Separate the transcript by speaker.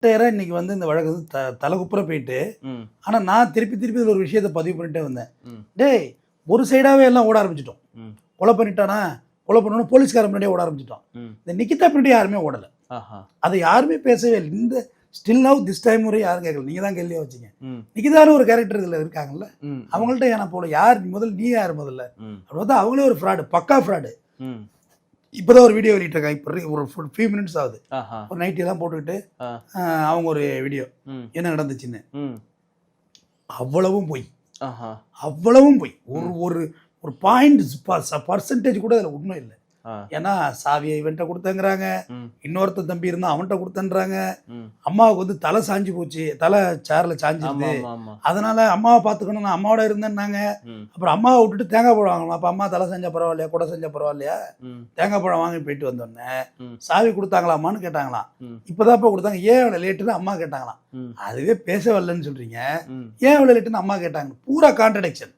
Speaker 1: இன்னைக்கு வந்து இந்த வழக்கு வந்து தலைகுப்புற போயிட்டு, ஆனா நான் திருப்பி திருப்பி ஒரு விஷயத்தை பதிவு பண்ணிட்டே வந்தேன். டேய், ஒரு சைடாவே எல்லாம் ஓட ஆரம்பிச்சிட்டோம். கொலை பண்ணிட்டானா, கொலை பண்ணணும் போலீஸ்காரன் முன்னாடியே ஓட ஆரம்பிச்சிட்டோம். இந்த நிகிதா பின்னாடி யாருமே ஓடல. அதை யாருமே பேசவே இல்லை. இந்த ஸ்டில் நவ் திஸ் டைம் வரை யாரும் கேட்கல. நீங்க தான் கேள்வியா வச்சீங்க. நிகிதான்னு ஒரு கேரக்டர் இதுல இருக்காங்கல்ல, அவங்கள்ட்ட ஏன்னா போல யார் முதல்ல, நீ யார் முதல்ல அப்படி அவங்களே ஒரு ஃப்ராடு, பக்கா ஃப்ராடு. இப்போதான் ஒரு வீடியோ வெளியிட்டிருக்காங்க. இப்போ ஒரு ஃபியூ மினிட்ஸ் ஆகுது. ஒரு நைட்டி எல்லாம் போட்டுக்கிட்டு அவங்க ஒரு வீடியோ என்ன நடந்துச்சுன்னு. அவ்வளவும் போய், அவ்வளவும் போய். ஒரு ஒரு பாயிண்ட் பர்சன்டேஜ் கூட அதில் உண்மை இல்லை. ஏன்னா சாவியை இவன்ட்ட கொடுத்தங்கிறாங்க, இன்னொருத்த தம்பி இருந்தா அவன்கிட்ட கொடுத்தன்றாங்க. அம்மாவுக்கு வந்து தலை சாஞ்சு போச்சு, தலை சேர்ல சாஞ்சிருது, அதனால அம்மாவை பார்த்துக்கணும், நான் அம்மாவோட இருந்தேன்னாங்க. அப்புறம் அம்மாவை விட்டுட்டு தேங்காய் பழம் வாங்கலாம். அப்ப அம்மா தலை செஞ்சா பரவாயில்லையா, கூட செஞ்சா பரவாயில்லையா, தேங்காய் பழம் வாங்கி போயிட்டு வந்தோடனே சாவி கொடுத்தாங்களாமான்னு கேட்டாங்களாம். இப்பதான் கொடுத்தாங்க, ஏன் அவ்வளவு லேட்டுன்னு அம்மா கேட்டாங்களாம். அதுவே பேச வரலன்னு சொல்றீங்க, ஏன் அவ்வளவு லேட்டுன்னு அம்மா கேட்டாங்க. பூரா கான்ட்ரடிக்ஷன்.